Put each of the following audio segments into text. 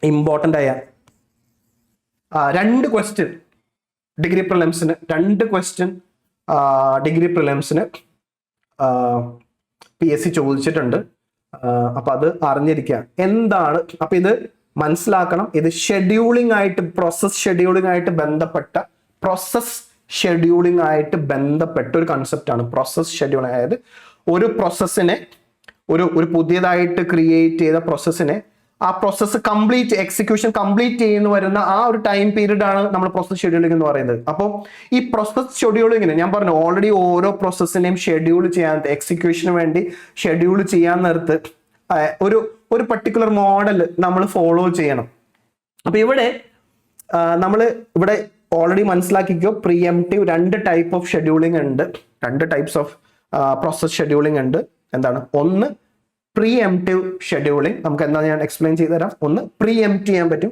Important ആയ 2 question degree പ്രിലിംസിന് PSC ചോദിച്ചിട്ടുണ്ട്. അപ്പൊ അത് അറിഞ്ഞിരിക്കുക എന്താണ്. അപ്പൊ ഇത് മനസ്സിലാക്കണം. ഇത് ഷെഡ്യൂളിംഗ് ആയിട്ട് പ്രോസസ് ഷെഡ്യൂളിംഗ് ആയിട്ട് ബന്ധപ്പെട്ട ഒരു കൺസെപ്റ്റ് ആണ് പ്രോസസ് ഷെഡ്യൂളിംഗ്. അതായത് ഒരു പ്രോസസ്സിനെ ഒരു പുതിയതായിട്ട് ക്രിയേറ്റ് ചെയ്ത പ്രോസസ്സിനെ ആ പ്രോസസ്സ് എക്സിക്യൂഷൻ കംപ്ലീറ്റ് ചെയ്യുന്ന വരുന്ന ആ ഒരു ടൈം പീരീഡ് ആണ് നമ്മൾ പ്രോസസ് ഷെഡ്യൂളിംഗ് എന്ന് പറയുന്നത്. അപ്പോൾ ഈ പ്രോസസ് ഷെഡ്യൂളിങ്ങിന് ഞാൻ പറഞ്ഞു ഓൾറെഡി ഓരോ പ്രോസസ്സിനെയും ഷെഡ്യൂൾ ചെയ്യാൻ എക്സിക്യൂഷന് വേണ്ടി ഷെഡ്യൂൾ ചെയ്യാൻ നേരത്ത് ഒരു പർട്ടിക്കുലർ മോഡൽ നമ്മൾ ഫോളോ ചെയ്യണം. അപ്പൊ നമ്മൾ ഇവിടെ ഓൾറെഡി മനസ്സിലാക്കിക്കോ, പ്രീഎംപ്റ്റീവ് 2 ടൈപ്പ് ഓഫ് ഷെഡ്യൂളിംഗ് ഉണ്ട്, 2 ടൈപ്സ് ഓഫ് പ്രോസസ് ഷെഡ്യൂളിംഗ് ഉണ്ട്. എന്താണ്? ഒന്ന് പ്രീഎംപ്റ്റീവ് ഷെഡ്യൂളിംഗ്. നമുക്ക് എന്താ ഞാൻ എക്സ്പ്ലെയിൻ ചെയ്തു തരാം. ഒന്ന് പ്രീഎംപ്റ്റ് ചെയ്യാൻ പറ്റും,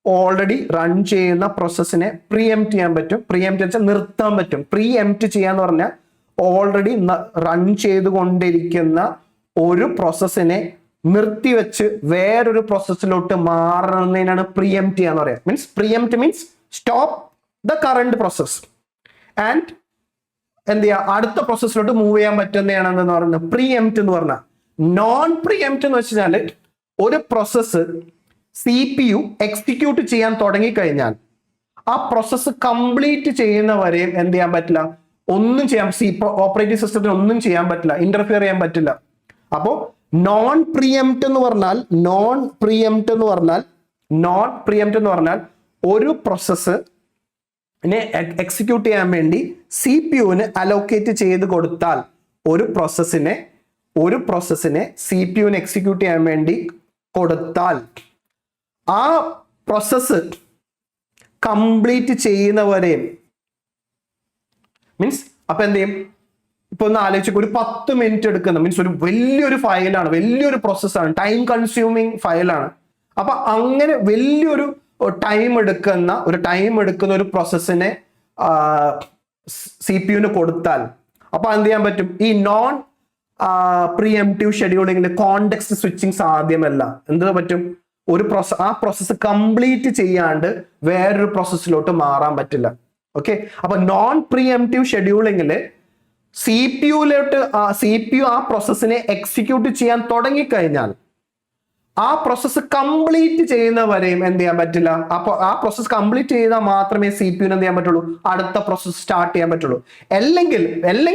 ഓൾറെഡി റൺ ചെയ്യുന്ന പ്രോസസ്സിനെ പ്രീഎംപ്റ്റ് ചെയ്യാൻ പറ്റും. പ്രീഎംപ്റ്റ് വെച്ചാൽ നിർത്താൻ പറ്റും. പ്രീഎംപ്റ്റ് ചെയ്യാന്ന് പറഞ്ഞാൽ ഓൾറെഡി റൺ ചെയ്തുകൊണ്ടിരിക്കുന്ന ഒരു പ്രോസസ്സിനെ നിർത്തിവെച്ച് വേറൊരു പ്രോസസ്സിലോട്ട് മാറുന്നതിനാണ് പ്രീഎംപ്റ്റ് ചെയ്യാന്ന് പറയാം. Preempt means stop the current process and എന്ത് ചെയ്യുക, അടുത്ത പ്രോസസ്സിലോട്ട് മൂവ് ചെയ്യാൻ പറ്റുന്നതാണെന്ന് പറയുന്നത് പ്രീഎംപ്റ്റ് എന്ന് പറഞ്ഞാൽ. നോൺ പ്രീഎംപ്റ്റ് എന്ന് വെച്ചാൽ ഒരു പ്രോസസ്സ് CPU എക്സിക്യൂട്ട് ചെയ്യാൻ തുടങ്ങിക്കഴിഞ്ഞാൽ ആ പ്രോസസ്സ് കംപ്ലീറ്റ് ചെയ്യുന്നവരെയും എന്ത് ചെയ്യാൻ പറ്റില്ല, ഒന്നും ചെയ്യാൻ ഓപ്പറേറ്റിംഗ് സിസ്റ്റത്തിന് ഒന്നും ചെയ്യാൻ പറ്റില്ല, ഇന്റർഫിയർ ചെയ്യാൻ പറ്റില്ല. അപ്പോൾ നോൺ പ്രീഎംപ്റ്റ് എന്ന് പറഞ്ഞാൽ ഒരു പ്രോസസ്സിനെ എക്സിക്യൂട്ട് ചെയ്യാൻ വേണ്ടി CPUവിന് അലോക്കേറ്റ് ചെയ്ത് കൊടുത്താൽ ഒരു പ്രോസസ്സിനെ CPUവിന് എക്സിക്യൂട്ട് ചെയ്യാൻ വേണ്ടി കൊടുത്താൽ ആ പ്രോസസ്സ് കംപ്ലീറ്റ് ചെയ്യുന്നവരെയും അപ്പൊ എന്ത് ചെയ്യും, ഇപ്പൊ ഒന്ന് ആലോചിച്ചു, ഒരു 10 മിനിറ്റ് എടുക്കുന്ന ഒരു വലിയൊരു ഫയലാണ്, വലിയൊരു പ്രോസസ്സാണ്, ടൈം കൺസ്യൂമിങ് ഫയലാണ്. അപ്പൊ അങ്ങനെ വലിയൊരു ടൈം എടുക്കുന്ന ഒരു പ്രോസസ്സിനെ CPUവിന് കൊടുത്താൽ അപ്പൊ എന്ത് ചെയ്യാൻ പറ്റും, ഈ നോൺ പ്രീഎംപ്റ്റീവ് ഷെഡ്യൂളിംഗിൽ കോണ്ടെക്സ്റ്റ് സ്വിച്ചിങ് സാധ്യമല്ല. എന്ത് പറ്റും, ആ പ്രോസസ്സ് കംപ്ലീറ്റ് ചെയ്യാണ്ട് വേറൊരു പ്രോസസ്സിലോട്ട് മാറാൻ പറ്റില്ല. ഓക്കെ, അപ്പൊ നോൺ പ്രീഎംപ്റ്റീവ് ഷെഡ്യൂളിംഗിൽ CPU ആ പ്രോസസ്സിനെ എക്സിക്യൂട്ട് ചെയ്യാൻ തുടങ്ങിക്കഴിഞ്ഞാൽ ആ പ്രോസസ്സ് കംപ്ലീറ്റ് ചെയ്യുന്നവരെയും എന്ത് ചെയ്യാൻ പറ്റില്ല. അപ്പൊ ആ പ്രോസസ്സ് കംപ്ലീറ്റ് ചെയ്താൽ മാത്രമേ CPUവിന് എന്ത് ചെയ്യാൻ പറ്റുള്ളൂ, അടുത്ത പ്രോസസ്സ് സ്റ്റാർട്ട് ചെയ്യാൻ പറ്റുള്ളൂ. അല്ലെങ്കിൽ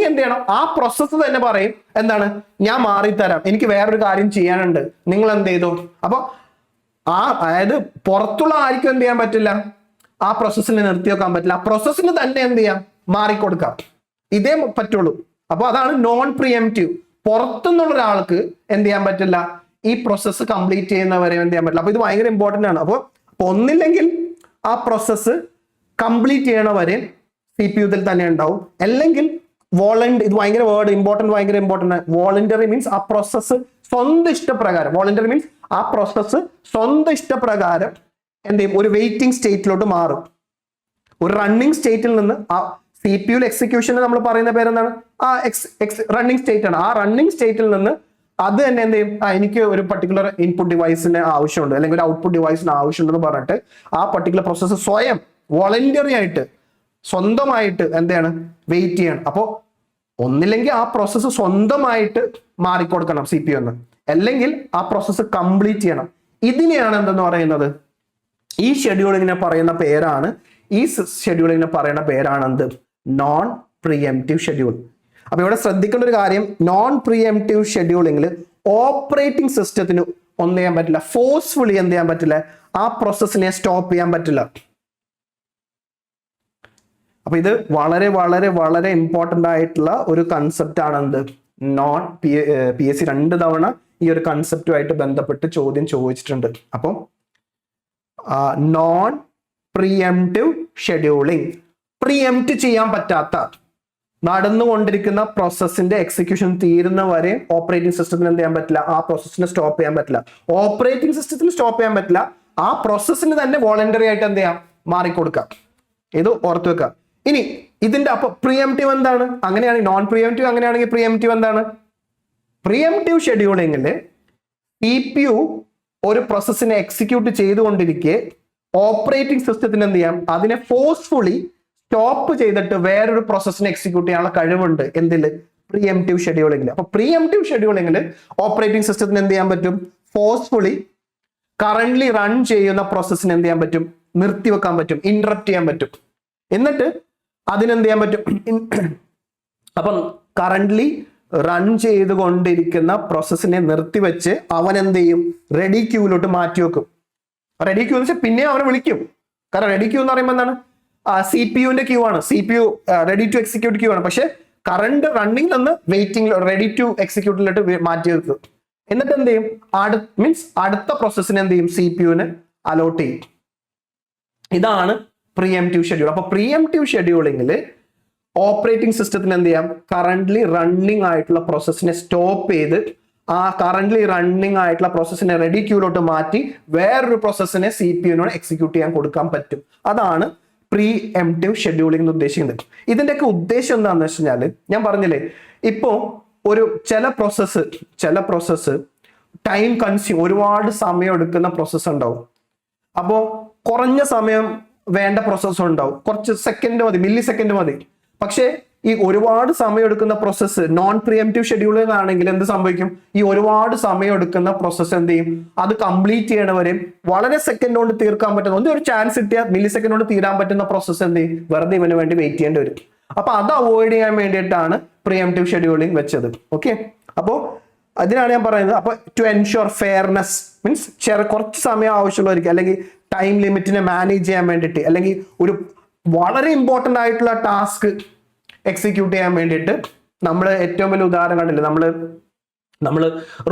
എന്ത് ചെയ്യണം, ആ പ്രോസസ്സ് തന്നെ പറയും എന്താണ്, ഞാൻ മാറിത്തരാം, എനിക്ക് വേറൊരു കാര്യം ചെയ്യാനുണ്ട്, നിങ്ങൾ എന്ത് ചെയ്തു. അപ്പൊ അതായത് പുറത്തുള്ള ആർക്കും എന്ത് ചെയ്യാൻ പറ്റില്ല, ആ പ്രോസസ്സിനെ നിർത്തി വെക്കാൻ പറ്റില്ല. ആ പ്രോസസ്സിന് തന്നെ എന്ത് ചെയ്യാം, മാറിക്കൊടുക്കാം, ഇതേ പറ്റുള്ളൂ. അപ്പൊ അതാണ് നോൺ പ്രീഎംപ്റ്റീവ്. പുറത്തുനിന്നുള്ള ഒരാൾക്ക് എന്ത് ചെയ്യാൻ പറ്റില്ല, ഈ പ്രോസസ്സ് കംപ്ലീറ്റ് ചെയ്യുന്നവരെ എന്ത് ചെയ്യാൻ പറ്റില്ല. അപ്പൊ ഇത് ഭയങ്കര ഇമ്പോർട്ടന്റ് ആണ്. അപ്പോൾ ഒന്നില്ലെങ്കിൽ ആ പ്രോസസ്സ് കംപ്ലീറ്റ് ചെയ്യണവരെ CPU തന്നെ ഉണ്ടാവും, അല്ലെങ്കിൽ ഇത് ഭയങ്കര ഭയങ്കര ഇമ്പോർട്ടന്റ്. വോളണ്ടറി മീൻസ് ആ പ്രോസസ്സ് സ്വന്തം ഇഷ്ടപ്രകാരം എന്ത് ചെയ്യും, ഒരു വെയിറ്റിംഗ് സ്റ്റേറ്റിലോട്ട് മാറും. ഒരു റണ്ണിങ് സ്റ്റേറ്റിൽ നിന്ന് ആ CPU എക്സിക്യൂഷൻ നമ്മൾ പറയുന്ന പേരെന്താണ്, ആ റണ്ണിങ് സ്റ്റേറ്റ് ആണ്. ആ റണ്ണിങ് സ്റ്റേറ്റിൽ നിന്ന് അത് തന്നെ എന്ത് ചെയ്യും, എനിക്ക് ഒരു പർട്ടിക്കുലർ ഇൻപുട്ട് ഡിവൈസിന് ആവശ്യമുണ്ട്, അല്ലെങ്കിൽ ഒരു ഔട്ട്പുട്ട് ഡിവൈസിന് ആവശ്യമുണ്ടെന്ന് പറഞ്ഞിട്ട് ആ പർട്ടിക്കുലർ പ്രോസസ്സ് സ്വയം വോളണ്ടറി ആയിട്ട് സ്വന്തമായിട്ട് എന്താണ് വെയിറ്റ് ചെയ്യണം. അപ്പോൾ ഒന്നില്ലെങ്കിൽ ആ പ്രോസസ്സ് സ്വന്തമായിട്ട് മാറിക്കൊടുക്കണം CPU എന്ന്, അല്ലെങ്കിൽ ആ പ്രോസസ്സ് കംപ്ലീറ്റ് ചെയ്യണം. ഇതിനെയാണ് എന്തെന്ന് പറയുന്നത്, ഈ ഷെഡ്യൂളിങ്ങിനെ പറയുന്ന പേരാണ് എന്ത്, നോൺ പ്രീഎംപ്റ്റീവ് ഷെഡ്യൂൾ. അപ്പൊ ഇവിടെ ശ്രദ്ധിക്കേണ്ട ഒരു കാര്യം, നോൺ പ്രീഎംപ്റ്റീവ് ഷെഡ്യൂളിംഗിൽ ഓപ്പറേറ്റിംഗ് സിസ്റ്റത്തിന് ഒന്നും ചെയ്യാൻ പറ്റില്ല, ഫോഴ്സ്ഫുള്ളി എന്ത് ചെയ്യാൻ പറ്റില്ല, ആ പ്രോസസ്സിനെ സ്റ്റോപ്പ് ചെയ്യാൻ പറ്റില്ല. അപ്പൊ ഇത് വളരെ വളരെ വളരെ ഇമ്പോർട്ടന്റ് ആയിട്ടുള്ള ഒരു കൺസെപ്റ്റ് ആണ് എന്ത്, PSC 2 തവണ ഈ ഒരു കൺസെപ്റ്റുമായിട്ട് ബന്ധപ്പെട്ട് ചോദ്യം ചോദിച്ചിട്ടുണ്ട്. അപ്പം നോൺ പ്രീഎംപ്റ്റീവ് ഷെഡ്യൂളിംഗ്, പ്രീഎംപ്റ്റ് ചെയ്യാൻ പറ്റാത്ത നടന്നുകൊണ്ടിരിക്കുന്ന പ്രോസസ്സിന്റെ എക്സിക്യൂഷൻ തീരുന്നവരെ ഓപ്പറേറ്റിംഗ് സിസ്റ്റത്തിന് എന്ത് ചെയ്യാൻ പറ്റില്ല, ആ പ്രോസസ്സിനെ സ്റ്റോപ്പ് ചെയ്യാൻ പറ്റില്ല. ഓപ്പറേറ്റിംഗ് സിസ്റ്റത്തിന് സ്റ്റോപ്പ് ചെയ്യാൻ പറ്റില്ല, ആ പ്രോസസ്സിന് തന്നെ വോളണ്ടറി ആയിട്ട് എന്ത് ചെയ്യാം, മാറിക്കൊടുക്കാം. ഇത് ഓർത്തു വെക്കുക. ഇനി ഇതിന്റെ അപ്പൊ പ്രീഎംപ്റ്റീവ് എന്താണ്, അങ്ങനെയാണെങ്കിൽ നോൺ പ്രീഎംപ്റ്റീവ്, അങ്ങനെയാണെങ്കിൽ പ്രീഎംപ്റ്റീവ് എന്താണ്, പ്രീഎംപ്റ്റീവ് ഷെഡ്യൂളിംഗിൽ CPU ഒരു പ്രോസസ്സിനെ എക്സിക്യൂട്ട് ചെയ്തുകൊണ്ടിരിക്കെ ഓപ്പറേറ്റിംഗ് സിസ്റ്റത്തിന് എന്ത് ചെയ്യാം, അതിനെ ഫോഴ്സ്ഫുള്ളി സ്റ്റോപ്പ് ചെയ്തിട്ട് വേറൊരു പ്രോസസ്സിനെ എക്സിക്യൂട്ട് ചെയ്യാനുള്ള കഴിവുണ്ട് എന്തില്, പ്രീഎംപ്റ്റീവ് ഷെഡ്യൂളിംഗിൽ. അപ്പൊ പ്രീഎംപ്റ്റീവ് ഷെഡ്യൂളിംഗിൽ ഓപ്പറേറ്റിംഗ് സിസ്റ്റത്തിന് എന്ത് ചെയ്യാൻ പറ്റും, ഫോഴ്സ്ഫുള്ളി കറന്റ്ലി റൺ ചെയ്യുന്ന പ്രോസസ്സിന് എന്ത് ചെയ്യാൻ പറ്റും, നിർത്തിവെക്കാൻ പറ്റും, ഇന്ററപ്റ്റ് ചെയ്യാൻ പറ്റും. എന്നിട്ട് അതിനെന്ത് ചെയ്യാൻ പറ്റും, അപ്പം കറന്റ്ലി റൺ ചെയ്തുകൊണ്ടിരിക്കുന്ന പ്രോസസ്സിനെ നിർത്തിവെച്ച് അവൻ എന്ത് ചെയ്യും, റെഡി ക്യൂവിലോട്ട് മാറ്റി വെക്കും. റെഡി ക്യൂ എന്ന് വെച്ചാൽ പിന്നെ അവനെ വിളിക്കും. കാരണം റെഡി ക്യൂ എന്ന് പറയുമ്പോൾ എന്താണ്, സി പി യുവിന്റെ ക്യൂ ആണ്, C P U ready to execute queue ആണ്. പക്ഷെ കറണ്ട് റണ്ണിംഗ് നിന്ന് വെയിറ്റിംഗ് റെഡി ടു എക്സിക്യൂട്ടിലോട്ട് മാറ്റി വെക്കും. എന്നിട്ട് എന്ത് ചെയ്യും, അടുത്ത പ്രോസസ്സിന് എന്ത് ചെയ്യും, സി പി യുവിന് അലോട്ട് ചെയ്യും. ഇതാണ് പ്രീഎംപ്റ്റീവ് ഷെഡ്യൂൾ. അപ്പൊ പ്രീഎംപ്റ്റീവ് ഷെഡ്യൂളിംഗിൽ ഓപ്പറേറ്റിംഗ് സിസ്റ്റത്തിന് എന്ത് ചെയ്യാം, കറന്റ്ലി റണ്ണിംഗ് ആയിട്ടുള്ള പ്രോസസ്സിനെ സ്റ്റോപ്പ് ചെയ്ത് ആ കറന്റ്ലി റണ്ണിംഗ് ആയിട്ടുള്ള പ്രോസസ്സിനെ റെഡി ക്യൂലോട്ട് മാറ്റി വേറൊരു പ്രോസസ്സിനെ സി പി യുവിനോട് എക്സിക്യൂട്ട് ചെയ്യാൻ കൊടുക്കാൻ പറ്റും. അതാണ് പ്രീ എംപ്റ്റീവ് ഷെഡ്യൂളിംഗ് എന്ന് ഉദ്ദേശിക്കുന്നത്. ഇതിന്റെയൊക്കെ ഉദ്ദേശം എന്താണെന്ന് വെച്ച് കഴിഞ്ഞാൽ, ഞാൻ പറഞ്ഞില്ലേ, ഇപ്പോ ഒരു ചില പ്രോസസ്സ് ടൈം കൺസ്യൂം, ഒരുപാട് സമയം എടുക്കുന്ന പ്രോസസ്സ് ഉണ്ടാവും. അപ്പോൾ കുറഞ്ഞ സമയം വേണ്ട പ്രോസസ്സ് ഉണ്ടാവും, കുറച്ച് സെക്കൻഡ് മതി, മില്ലി സെക്കൻഡ് മതി. പക്ഷേ ഈ ഒരുപാട് സമയം എടുക്കുന്ന പ്രോസസ്സ് നോൺ പ്രീഎംപ്റ്റീവ് ഷെഡ്യൂളിംഗ് ആണെങ്കിൽ എന്ത് സംഭവിക്കും, ഈ ഒരുപാട് സമയം എടുക്കുന്ന പ്രോസസ്സ് എന്ത് ചെയ്യും, അത് കംപ്ലീറ്റ് ചെയ്യണവരെയും വളരെ സെക്കൻഡ് കൊണ്ട് തീർക്കാൻ പറ്റുന്ന ഒരു ചാൻസ് കിട്ടിയാൽ മില്ലി സെക്കൻഡ് കൊണ്ട് തീരാൻ പറ്റുന്ന പ്രോസസ്സ് എന്ത് ചെയ്യും, വെറുതെ ഇവന് വേണ്ടി വെയിറ്റ് ചെയ്യേണ്ടി വരും. അപ്പൊ അത് അവോയ്ഡ് ചെയ്യാൻ വേണ്ടിയിട്ടാണ് പ്രീഎംപ്റ്റീവ് ഷെഡ്യൂളിംഗ് വെച്ചത്. ഓക്കെ, അപ്പോൾ അതിനാണ് ഞാൻ പറയുന്നത്. അപ്പൊ ടു എൻഷുർ ഫെയർനെസ് മീൻസ് കുറച്ച് സമയം ആവശ്യമുള്ളവർക്ക്, അല്ലെങ്കിൽ ടൈം ലിമിറ്റിനെ മാനേജ് ചെയ്യാൻ വേണ്ടിയിട്ട്, അല്ലെങ്കിൽ ഒരു വളരെ ഇമ്പോർട്ടൻ്റ് ആയിട്ടുള്ള ടാസ്ക് എക്സിക്യൂട്ട് ചെയ്യാൻ വേണ്ടിയിട്ട്, നമ്മൾ ഏറ്റവും വലിയ ഉദാഹരണം കണ്ടില്ലേ, നമ്മൾ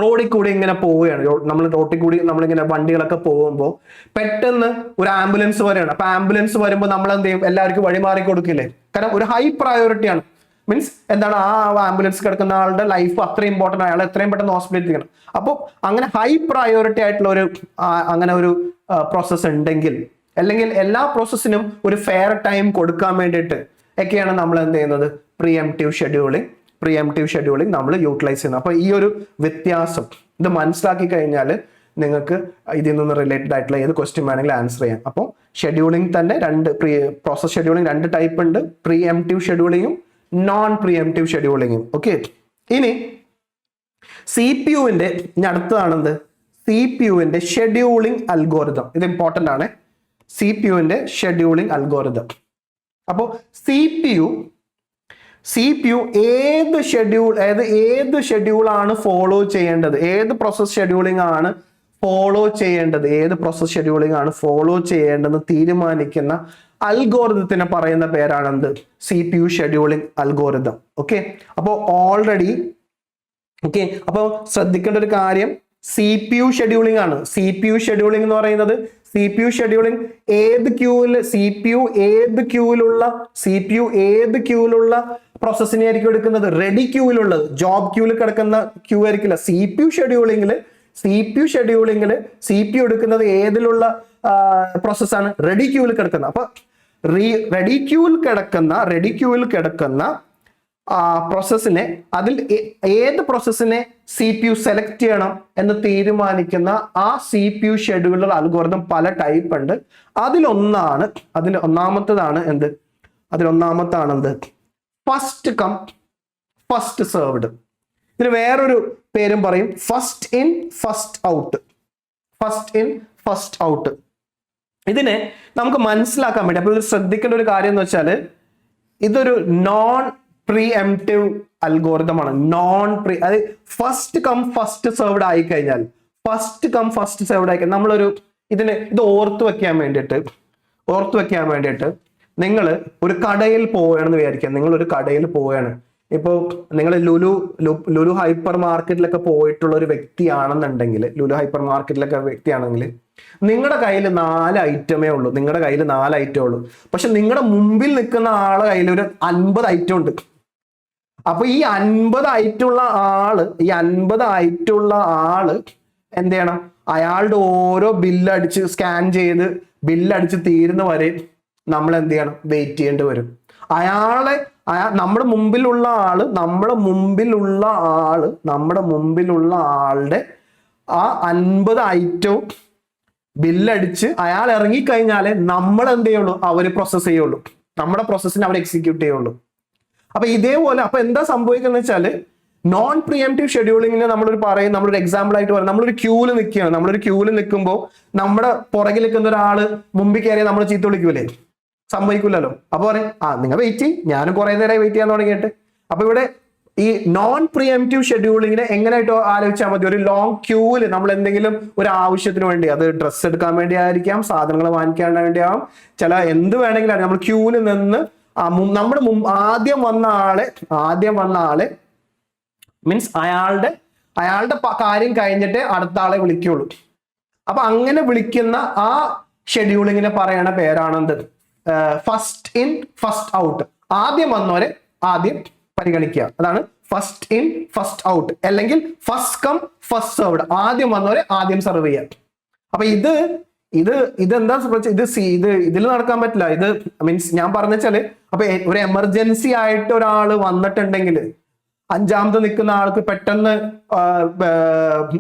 റോഡിൽ കൂടി ഇങ്ങനെ പോവുകയാണ്, നമ്മൾ റോഡിൽ കൂടി നമ്മളിങ്ങനെ വണ്ടികളൊക്കെ പോകുമ്പോൾ പെട്ടെന്ന് ഒരു ആംബുലൻസ് വരെയാണ്. അപ്പൊ ആംബുലൻസ് വരുമ്പോൾ നമ്മൾ എന്ത് ചെയ്യും, എല്ലാവർക്കും വഴിമാറി കൊടുക്കില്ലേ. കാരണം ഒരു ഹൈ പ്രയോറിറ്റിയാണ്. മീൻസ് എന്താണ്, ആ ആംബുലൻസ് കിടക്കുന്ന ആളുടെ ലൈഫ് അത്ര ഇമ്പോർട്ടൻ്റ്, അയാൾ എത്രയും പെട്ടെന്ന് ഹോസ്പിറ്റലിൽ എത്തിക്കണം. അപ്പോൾ അങ്ങനെ ഹൈ പ്രയോറിറ്റി ആയിട്ടുള്ള അങ്ങനെ ഒരു പ്രോസസ്സ് ഉണ്ടെങ്കിൽ, അല്ലെങ്കിൽ എല്ലാ പ്രോസസ്സിനും ഒരു ഫെയർ ടൈം കൊടുക്കാൻ വേണ്ടിയിട്ട് ഒക്കെയാണ് നമ്മൾ എന്ത് ചെയ്യുന്നത്, പ്രീഎംപ്റ്റീവ് ഷെഡ്യൂളിംഗ് നമ്മൾ യൂട്ടിലൈസ് ചെയ്യുന്നത്. അപ്പൊ ഈ ഒരു വ്യത്യാസം ഇത് മനസ്സിലാക്കി കഴിഞ്ഞാൽ നിങ്ങൾക്ക് ഇതിൽ നിന്ന് റിലേറ്റഡ് ആയിട്ടുള്ള ഏത് ക്വസ്റ്റ്യൻ വേണമെങ്കിലും ആൻസർ ചെയ്യാം. അപ്പോൾ ഷെഡ്യൂളിംഗ് തന്നെ പ്രോസസ് ഷെഡ്യൂളിംഗ് 2 ടൈപ്പ് ഉണ്ട്, പ്രീഎംപ്റ്റീവ് ഷെഡ്യൂളിംഗും നോൺ പ്രീഎംപ്റ്റീവ് ഷെഡ്യൂളിംഗും. ഓക്കെ, ഇനി സി പി യുവിന്റെ അടുത്തതാണെന്ത്, സി പി യുവിന്റെ ഷെഡ്യൂളിംഗ് അൽഗോരിതം. ഇത് ഇമ്പോർട്ടൻ്റ് ആണ്, സി പി യുവിന്റെ ഷെഡ്യൂളിംഗ് അൽഗോരിതം. അപ്പോൾ സി പി യു ഏത് ഷെഡ്യൂളാണ് ഫോളോ ചെയ്യേണ്ടത്, ഏത് പ്രോസസ് ഷെഡ്യൂളിംഗ് ആണ് ഫോളോ ചെയ്യേണ്ടതെന്ന് തീരുമാനിക്കുന്ന അൽഗോരിതത്തിനെ പറയുന്ന പേരാണെന്ത്, C P U scheduling algorithm. Okay, അപ്പോൾ അപ്പോൾ ശ്രദ്ധിക്കേണ്ട ഒരു കാര്യം സി പി യു ഷെഡ്യൂളിംഗ് ആണ്. സി പി യു ഷെഡ്യൂളിംഗ് എന്ന് പറയുന്നത്, സി പി യു ഷെഡ്യൂളിംഗ് ഏത് ക്യൂവിലുള്ള പ്രോസസ്സിനെ ആയിരിക്കും എടുക്കുന്നത്, റെഡി ക്യൂവിലുള്ളത്. ജോബ് ക്യൂവിൽ കിടക്കുന്ന ക്യൂ ആയിരിക്കില്ല. സി പി യു ഷെഡ്യൂളിംഗിൽ സി പി യു എടുക്കുന്നത് ഏതിലുള്ള പ്രോസസ്സാണ്, റെഡി ക്യൂവിൽ കിടക്കുന്ന. അപ്പൊ റെഡി ക്യൂവിൽ കിടക്കുന്ന പ്രോസസ്സിനെ, അതിൽ ഏത് പ്രോസസ്സിനെ സി പി യു സെലക്ട് ചെയ്യണം എന്ന് തീരുമാനിക്കുന്ന ആ C P U scheduler algorithm പല ടൈപ്പ് ഉണ്ട്. ഒന്നാമത്തേതാണ് എന്ത്, ഫസ്റ്റ് കം ഫസ്റ്റ് സെർവ്ഡ്. ഇതിന് വേറൊരു പേരും പറയും, ഫസ്റ്റ് ഇൻ ഫസ്റ്റ് ഔട്ട്. ഇതിനെ നമുക്ക് മനസ്സിലാക്കാൻ വേണ്ടി, അപ്പൊ ഇത് ശ്രദ്ധിക്കേണ്ട ഒരു കാര്യം എന്ന് വെച്ചാൽ, ഇതൊരു നോൺ പ്രീഎംപ്റ്റീവ് അൽഗോരിതമാണ്. അത് ഫസ്റ്റ് കം ഫസ്റ്റ് സെർവ്ഡ് ആയി കഴിഞ്ഞാൽ നമ്മളൊരു ഇത് ഓർത്തു വെക്കാൻ വേണ്ടിയിട്ട് നിങ്ങൾ ഒരു കടയിൽ പോവുകയാണെന്ന് വിചാരിക്കാം. നിങ്ങൾ ഒരു കടയിൽ പോവുകയാണ്. ഇപ്പോൾ നിങ്ങൾ ലുലു ഹൈപ്പർ മാർക്കറ്റിലൊക്കെ പോയിട്ടുള്ള ഒരു വ്യക്തിയാണെന്നുണ്ടെങ്കിൽ, നിങ്ങളുടെ കയ്യിൽ 4 ഐറ്റമേ ഉള്ളൂ. പക്ഷെ നിങ്ങളുടെ മുമ്പിൽ നിൽക്കുന്ന ആളെ കയ്യിൽ ഒരു 50 ഐറ്റം ഉണ്ട്. അപ്പൊ ഈ 50 ഐറ്റമുള്ള ആള് എന്ത് ചെയ്യണം, അയാളുടെ ഓരോ സ്കാൻ ചെയ്ത് ബില്ലടിച്ച് തീരുന്ന വരെ നമ്മൾ എന്ത് ചെയ്യണം, വെയിറ്റ് ചെയ്യേണ്ടി വരും. നമ്മുടെ മുമ്പിലുള്ള ആളുടെ ആ 50 ഐറ്റവും ബില്ലടിച്ച് അയാൾ ഇറങ്ങിക്കഴിഞ്ഞാലേ നമ്മൾ എന്ത് ചെയ്യുള്ളൂ, അവർ പ്രോസസ് ചെയ്യുള്ളൂ, നമ്മുടെ പ്രോസസ്സിനെ അവർ എക്സിക്യൂട്ട് ചെയ്യുള്ളൂ. അപ്പൊ ഇതേപോലെ അപ്പൊ എന്താ സംഭവിക്കുന്നത് വെച്ചാൽ നോൺ പ്രിയംറ്റീവ് ഷെഡ്യൂളിങ്ങിന് നമ്മളൊരു എക്സാമ്പിൾ ആയിട്ട് പറയും, നമ്മളൊരു ക്യൂല് നിൽക്കുകയാണ്. നമ്മളൊരു ക്യൂല് നിൽക്കുമ്പോൾ നമ്മുടെ പുറകിൽ നിൽക്കുന്ന ഒരാള് മുമ്പിൽ കയറിയാൽ നമ്മൾ ചീത്ത വിളിക്കൂലേ? സംഭവിക്കില്ലല്ലോ. അപ്പൊ പറയും നിങ്ങൾ വെയിറ്റ് ചെയ്യും, ഞാനും കുറെ നേരമായി വെയിറ്റ് ചെയ്യാൻ തുടങ്ങിയിട്ട്. അപ്പൊ ഇവിടെ ഈ നോൺ പ്രിയംറ്റീവ് ഷെഡ്യൂളിങ്ങിനെ എങ്ങനെയായിട്ടോ ആലോചിച്ചാൽ മതി. ഒരു ലോങ് ക്യൂവിൽ നമ്മൾ എന്തെങ്കിലും ഒരു ആവശ്യത്തിന് വേണ്ടി, അത് ഡ്രസ്സ് എടുക്കാൻ വേണ്ടി ആയിരിക്കാം, സാധനങ്ങൾ വാങ്ങിക്കാൻ വേണ്ടിയാവും, ചില എന്ത് വേണമെങ്കിലും നമ്മൾ ക്യൂവിൽ നിന്ന് നമ്മുടെ ആദ്യം വന്ന ആള് മീൻസ് അയാളുടെ കാര്യം കഴിഞ്ഞിട്ട് അടുത്ത ആളെ വിളിക്കുള്ളൂ. അപ്പൊ അങ്ങനെ വിളിക്കുന്ന ആ ഷെഡ്യൂളിങ്ങിനെ പറയണ പേരാണെന്ത്? First in first out. ആദ്യം വന്നവരെ ആദ്യം പരിഗണിക്കുക, അതാണ് ഫസ്റ്റ് ഇൻ ഫസ്റ്റ് ഔട്ട്, അല്ലെങ്കിൽ ഫസ്റ്റ് കം ഫസ്റ്റ് സെർവ്ഡ്. ആദ്യം വന്നവരെ ആദ്യം സെർവ് ചെയ്യുക. അപ്പൊ ഇതെന്താ ഇതിൽ നടക്കാൻ പറ്റില്ല. ഇത് മീൻസ് ഞാൻ പറഞ്ഞാല് അപ്പൊ ഒരു എമർജൻസി ആയിട്ട് ഒരാൾ വന്നിട്ടുണ്ടെങ്കിൽ അഞ്ചാമത് നിൽക്കുന്ന ആൾക്ക് പെട്ടെന്ന്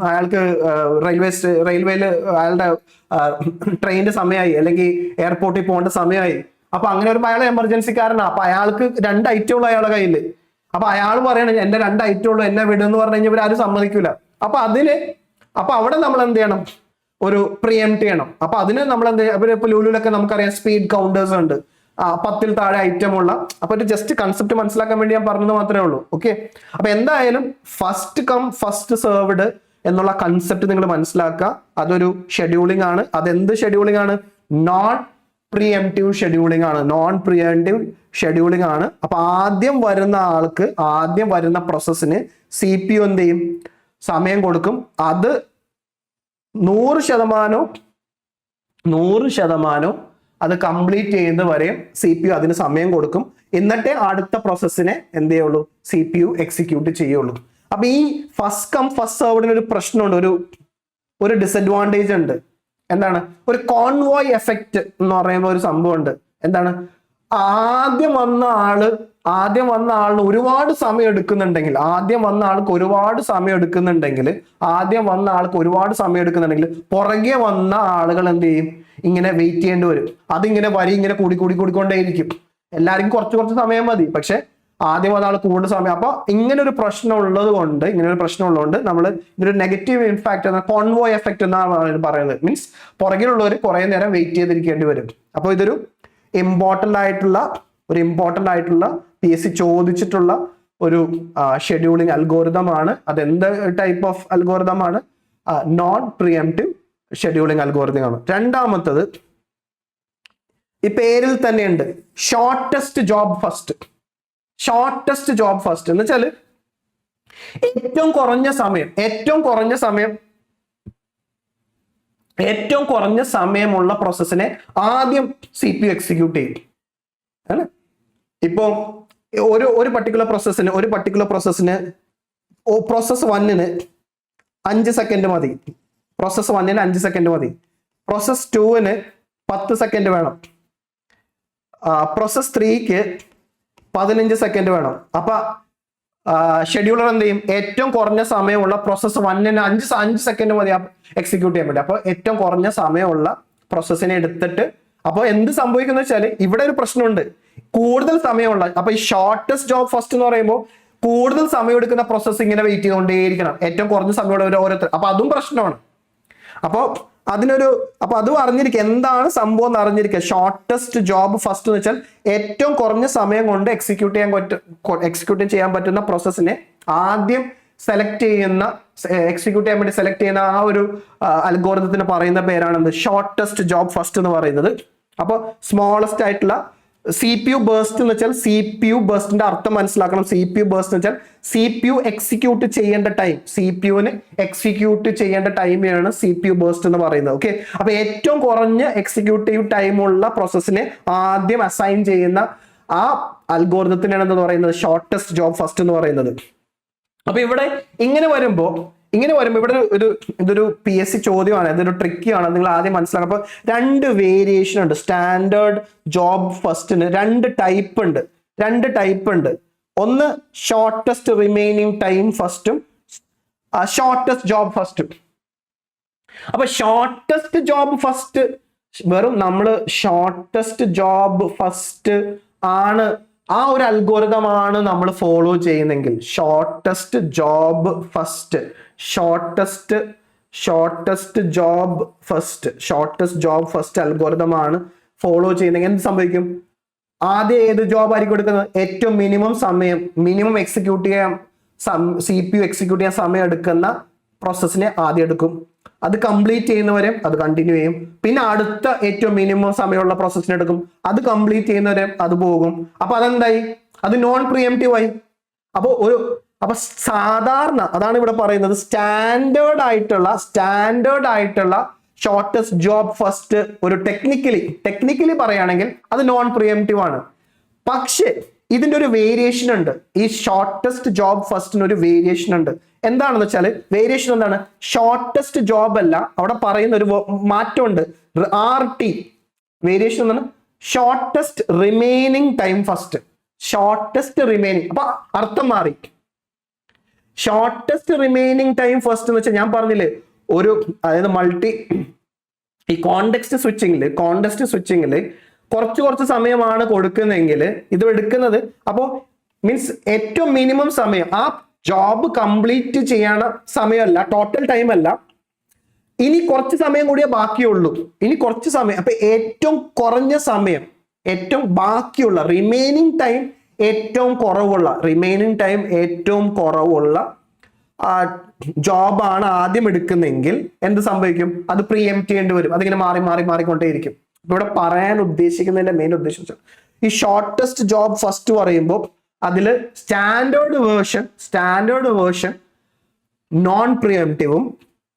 അയാൾക്ക് റെയിൽവേയിൽ അയാളുടെ ട്രെയിനിന്റെ സമയമായി, അല്ലെങ്കിൽ എയർപോർട്ടിൽ പോകേണ്ട സമയമായി. അപ്പൊ അങ്ങനെ വരുമ്പോൾ അയാൾ എമർജൻസിക്കാരനാണ്. അപ്പൊ അയാൾക്ക് 2 ഐറ്റം ഉള്ളു അയാളുടെ കയ്യിൽ. അപ്പൊ അയാൾ പറയണേ എന്റെ 2 ഐറ്റം ഉള്ളു, എന്നെ വിടുന്ന് പറഞ്ഞു കഴിഞ്ഞാൽ ഇവരാരും സമ്മതിക്കൂല. അപ്പൊ അവിടെ നമ്മൾ എന്ത് ചെയ്യണം? ഒരു പ്രിയംപ്റ്റ് ചെയ്യണം. അപ്പൊ അതിന് നമ്മൾ എന്ത് ചെയ്യും? ഇപ്പൊ ലുലുലൊക്കെ നമുക്കറിയാം സ്പീഡ് കൗണ്ടേഴ്സ് ഉണ്ട്, 10ൽ താഴെ ഐറ്റം ഉള്ള. അപ്പൊ ഒരു ജസ്റ്റ് കൺസെപ്റ്റ് മനസ്സിലാക്കാൻ വേണ്ടി ഞാൻ പറഞ്ഞത് മാത്രമേ ഉള്ളൂ. ഓക്കെ, അപ്പൊ എന്തായാലും ഫസ്റ്റ് കം ഫസ്റ്റ് സെർവ്ഡ് എന്നുള്ള കൺസെപ്റ്റ് നിങ്ങൾ മനസ്സിലാക്കുക. അതൊരു ഷെഡ്യൂളിംഗ് ആണ്. അതെന്ത് ഷെഡ്യൂളിംഗ് ആണ്? നോൺ പ്രിയംറ്റീവ് ഷെഡ്യൂളിംഗ് ആണ്. നോൺ പ്രിയംറ്റീവ് ഷെഡ്യൂളിംഗ് ആണ്. അപ്പൊ ആദ്യം വരുന്ന പ്രോസസ്സിന് CPU എന്ത് ചെയ്യും? സമയം കൊടുക്കും. അത് 100% അത് കംപ്ലീറ്റ് ചെയ്യുന്നത് വരെയും CPU അതിന് സമയം കൊടുക്കും. എന്നിട്ടേ അടുത്ത പ്രോസസ്സിനെ എന്ത് ചെയ്യുള്ളൂ? CPU എക്സിക്യൂട്ട് ചെയ്യുള്ളൂ. അപ്പൊ ഈ ഫസ്റ്റ് കം ഫസ്റ്റ് സെർവ്ഡിന് ഒരു പ്രശ്നമുണ്ട്, ഒരു ഡിസഡ്വാൻറ്റേജ് ഉണ്ട്. എന്താണ്? ഒരു കോൺവോയ് എഫക്റ്റ് എന്ന് പറയുമ്പോൾ ഒരു സംഭവം ഉണ്ട്. എന്താണ്? ആദ്യം വന്ന ആളിന് ഒരുപാട് സമയം എടുക്കുന്നുണ്ടെങ്കിൽ പുറകെ വന്ന ആളുകൾ എന്ത് ചെയ്യും? ഇങ്ങനെ വെയിറ്റ് ചെയ്യേണ്ടി വരും. അതിങ്ങനെ ഇങ്ങനെ കൂടിക്കൊണ്ടേയിരിക്കും. എല്ലാവർക്കും കുറച്ച് സമയം മതി, പക്ഷെ ആദ്യം വന്ന ആൾ കൂടുതൽ സമയം. അപ്പൊ ഇങ്ങനെ ഒരു പ്രശ്നം ഉള്ളതുകൊണ്ട് നമ്മൾ ഇതൊരു നെഗറ്റീവ് ഇമ്പാക്ട്, കോൺവോയ് എഫക്ട് എന്നാണ് പറയുന്നത്. മീൻസ് പുറകിലുള്ളവർ കുറെ നേരം വെയിറ്റ് ചെയ്തിരിക്കേണ്ടി വരും. അപ്പൊ ഇതൊരു ഇമ്പോർട്ടന്റ് ആയിട്ടുള്ള PSC ചോദിച്ചിട്ടുള്ള ഒരു ഷെഡ്യൂളിംഗ് അൽഗോരിതം ആണ്. അതെന്ത് ടൈപ്പ് ഓഫ് അൽഗോരിതം ആണ്? നോൺ പ്രിയംപ്റ്റീവ് ഷെഡ്യൂളിംഗ് അൽഗോരിതം ആണ്. രണ്ടാമത്തത് ഈ പേരിൽ തന്നെയുണ്ട്, ഷോർട്ടസ്റ്റ് ജോബ് ഫസ്റ്റ്. എന്ന് വെച്ചാൽ ഏറ്റവും കുറഞ്ഞ സമയമുള്ള പ്രോസസ്സിനെ ആദ്യം CPU എക്സിക്യൂട്ട് ചെയ്യും. ആണ് ഇപ്പോ ഒരു പർട്ടിക്കുലർ പ്രോസസ്സിന് പ്രോസസ് 1ന് 5 സെക്കൻഡ് മതി. പ്രോസസ് 2ന് 10 സെക്കൻഡ് വേണം. പ്രോസസ് 3ക്ക് 15 സെക്കൻഡ് വേണം. അപ്പൊ ഷെഡ്യൂളർ എന്ത് ചെയ്യും? ഏറ്റവും കുറഞ്ഞ സമയമുള്ള പ്രോസസ് 1ന് 5 സെക്കൻഡ് മതി എക്സിക്യൂട്ട് ചെയ്യാൻ വേണ്ടി. അപ്പൊ ഏറ്റവും കുറഞ്ഞ സമയമുള്ള പ്രോസസ്സിനെ എടുത്തിട്ട്, അപ്പൊ എന്ത് സംഭവിക്കുന്ന വെച്ചാൽ ഇവിടെ ഒരു പ്രശ്നമുണ്ട്, കൂടുതൽ സമയമുള്ള. അപ്പൊ ഈ ഷോർട്ടസ്റ്റ് ജോബ് ഫസ്റ്റ് എന്ന് പറയുമ്പോൾ കൂടുതൽ സമയം എടുക്കുന്ന പ്രോസസ്സ് ഇങ്ങനെ വെയിറ്റ് ചെയ്തുകൊണ്ടേയിരിക്കണം, ഏറ്റവും കുറഞ്ഞ സമയമുള്ള ഓരോരുത്തർ. അപ്പൊ അതും പ്രശ്നമാണ്. അപ്പൊ അതും അറിഞ്ഞിരിക്കുക, എന്താണ് സംഭവം എന്ന് അറിഞ്ഞിരിക്കുക. ഷോർട്ടസ്റ്റ് ജോബ് ഫസ്റ്റ് എന്ന് വെച്ചാൽ ഏറ്റവും കുറഞ്ഞ സമയം കൊണ്ട് എക്സിക്യൂട്ട് ചെയ്യാൻ പറ്റുന്ന പ്രോസസ്സിനെ ആദ്യം എക്സിക്യൂട്ട് ചെയ്യാൻ വേണ്ടി സെലക്ട് ചെയ്യുന്ന ആ ഒരു അൽഗോരിതത്തിന് പറയുന്ന പേരാണ് ഷോർട്ടസ്റ്റ് ജോബ് ഫസ്റ്റ് എന്ന് പറയുന്നത്. അപ്പോൾ സ്മോളസ്റ്റ് ആയിട്ടുള്ള CPU ബേസ്റ്റ് എന്ന് വെച്ചാൽ, CPU ബേസ്റ്റിന്റെ അർത്ഥം മനസ്സിലാക്കണം. CPU ബേസ്റ്റ് എന്ന് വെച്ചാൽ CPU എക്സിക്യൂട്ട് ചെയ്യേണ്ട ടൈമാണ് CPU ബേസ്റ്റ് എന്ന് പറയുന്നത്. ഓക്കെ, അപ്പൊ ഏറ്റവും കുറഞ്ഞ എക്സിക്യൂട്ടീവ് ടൈമുള്ള പ്രോസസ്സിനെ ആദ്യം അസൈൻ ചെയ്യുന്ന ആ അൽഗോരിതത്തിനാണ് എന്ന് പറയുന്നത് ഷോർട്ടസ്റ്റ് ജോബ് ഫസ്റ്റ് എന്ന് പറയുന്നത്. അപ്പൊ ഇവിടെ ഇങ്ങനെ വരുമ്പോൾ ഇവിടെ ഇതൊരു PSC ചോദ്യമാണ്, ഇതൊരു ട്രിക്കിയാണ്, നിങ്ങൾ ആദ്യം മനസ്സിലാക്കണം. അപ്പൊ 2 വേരിയേഷൻ ഉണ്ട്. സ്റ്റാൻഡേർഡ് ജോബ് ഫസ്റ്റിന് 2 ടൈപ്പ് ഉണ്ട്. ഒന്ന് ഷോർട്ടസ്റ്റ് റിമൈനിങ് ടൈം ഫസ്റ്റും ഷോർട്ടസ്റ്റ് ജോബ് ഫസ്റ്റും. അപ്പൊ ഷോർട്ടസ്റ്റ് ജോബ് ഫസ്റ്റ്, വെറും നമ്മൾ ഷോർട്ടസ്റ്റ് ജോബ് ഫസ്റ്റ് ആണ് ആ ഒരു അൽഗോരിതമാണ് നമ്മൾ ഫോളോ ചെയ്യുന്നെങ്കിൽ, shortest job first, shortest job first അൽഗോരിതമാണ് ഫോളോ ചെയ്യുന്നെങ്കിൽ എന്ത് സംഭവിക്കും? ആദ്യം ഏത് ജോബ് ആയിരിക്കും എടുക്കുന്നത്? ഏറ്റവും മിനിമം എക്സിക്യൂട്ട് ചെയ്യാൻ CPU എക്സിക്യൂട്ട് ചെയ്യാൻ സമയം എടുക്കുന്ന പ്രോസസ്സിനെ ആദ്യം എടുക്കും. അത് കംപ്ലീറ്റ് ചെയ്യുന്നവരെ അത് കണ്ടിന്യൂ ചെയ്യും. പിന്നെ അടുത്ത ഏറ്റവും മിനിമം സമയമുള്ള പ്രോസസ്സിനെ എടുക്കും. അത് കംപ്ലീറ്റ് ചെയ്യുന്നവരെ അത് പോകും. അപ്പൊ അതെന്തായി? അത് നോൺ പ്രിഎംപ്റ്റീവ് ആയി. അപ്പൊ സാധാരണ അതാണ് ഇവിടെ പറയുന്നത്, സ്റ്റാൻഡേർഡ് ആയിട്ടുള്ള ഷോർട്ടസ്റ്റ് ജോബ് ഫസ്റ്റ് ഒരു ടെക്നിക്കലി പറയുകയാണെങ്കിൽ അത് നോൺ പ്രിഎംപ്റ്റീവ് ആണ്. പക്ഷേ ഇതിന്റെ ഒരു വേരിയേഷൻ ഉണ്ട്. ഈ ഷോർട്ടസ്റ്റ് ജോബ് ഫസ്റ്റിന് ഒരു വേരിയേഷൻ ഉണ്ട്. എന്താണെന്ന് വെച്ചാൽ വേരിയേഷൻ എന്താണ്? ഷോർട്ടസ്റ്റ് ജോബ് അല്ല, അവിടെ പറയുന്ന ഒരു മാറ്റമുണ്ട്. RT വേരിയേഷൻ എന്താണ്? Shortest remaining time first. Shortest remaining, അപ്പൊ അർത്ഥം മാറി. ഷോർട്ടസ്റ്റ് റിമൈനിങ് ടൈം ഫസ്റ്റ് എന്ന് വെച്ചാൽ ഞാൻ പറഞ്ഞില്ലേ, അതായത് ഈ കോണ്ടെക്സ്റ്റ് സ്വിച്ചിങ്ങില് കുറച്ച് സമയമാണ് കൊടുക്കുന്നതെങ്കിൽ ഇത് എടുക്കുന്നത്, അപ്പോൾ മീൻസ് ഏറ്റവും മിനിമം സമയം ആ ജോബ് കംപ്ലീറ്റ് ചെയ്യണ സമയമല്ല, ടോട്ടൽ ടൈം അല്ല, ഇനി കുറച്ച് സമയം കൂടിയേ ബാക്കിയുള്ളൂ. ഇനി കുറച്ച് സമയം, അപ്പൊ ഏറ്റവും കുറഞ്ഞ സമയം, ഏറ്റവും ബാക്കിയുള്ള റിമൈനിങ് ടൈം ഏറ്റവും കുറവുള്ള ജോബാണ് ആദ്യം എടുക്കുന്നെങ്കിൽ എന്ത് സംഭവിക്കും? അത് പ്രീഎംപ്റ്റ് ചെയ്യേണ്ടി വരും. അതിങ്ങനെ മാറിക്കൊണ്ടേയിരിക്കും. ഇവിടെ പറയാൻ ഉദ്ദേശിക്കുന്നതിന്റെ മെയിൻ ഉദ്ദേശം വെച്ചാൽ ഈ ഷോർട്ടസ്റ്റ് ജോബ് ഫസ്റ്റ് പറയുമ്പോൾ അതില് സ്റ്റാൻഡേർഡ് വേർഷൻ നോൺ പ്രിഎംപ്റ്റീവും,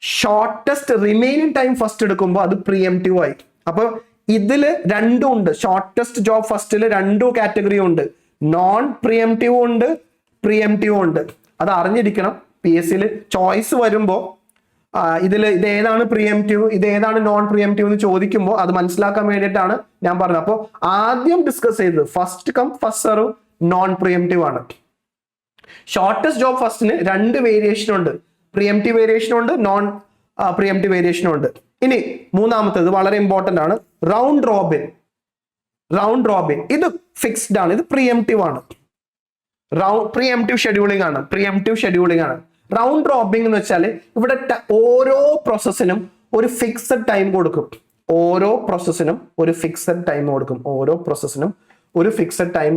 ഷോർട്ടസ്റ്റ് റിമൈനിങ് ടൈം ഫസ്റ്റ് എടുക്കുമ്പോൾ അത് പ്രിഎംപ്റ്റീവ് ആയി. അപ്പൊ ഇതില് രണ്ടും ഉണ്ട്. ഷോർട്ടസ്റ്റ് ജോബ് ഫസ്റ്റില് രണ്ടു കാറ്റഗറി ഉണ്ട്, നോൺ പ്രിഎംപ്റ്റീവും ഉണ്ട്, പ്രിഎംപ്റ്റീവും ഉണ്ട്. അത് അറിഞ്ഞിരിക്കണം. PSCയിൽ ചോയ്സ് വരുമ്പോൾ ഇത് ഏതാണ് പ്രിഎംപ്റ്റീവ്, ഇത് ഏതാണ് നോൺ പ്രിഎംപ്റ്റീവ് എന്ന് ചോദിക്കുമ്പോൾ അത് മനസ്സിലാക്കാൻ വേണ്ടിയിട്ടാണ് ഞാൻ പറഞ്ഞത്. അപ്പോൾ ആദ്യം ഡിസ്കസ് ചെയ്തത് first come first serve non preemptive ആണ്. ഷോർട്ടസ്റ്റ് ജോബ് ഫസ്റ്റിന് രണ്ട് വേരിയേഷൻ ഉണ്ട്, പ്രിഎംപ്റ്റീവ് വേരിയേഷൻ ഉണ്ട്, നോൺ പ്രിഎംപ്റ്റീവ് വേരിയേഷൻ ഉണ്ട്. ഇനി മൂന്നാമത്തേത് വളരെ ഇമ്പോർട്ടന്റ് ആണ്, റൗണ്ട് റോബിൻ. ഇത് ഫിക്സ്ഡ് ആണ്, ഇത് പ്രിഎംപ്റ്റീവ് ആണ്. പ്രിഎംപ്റ്റീവ് ഷെഡ്യൂളിംഗ് ആണ്. റൗണ്ട് റോബിംഗ് എന്ന് വെച്ചാൽ ഇവിടെ ഓരോ പ്രോസസ്സിനും ഒരു ഫിക്സഡ് ടൈം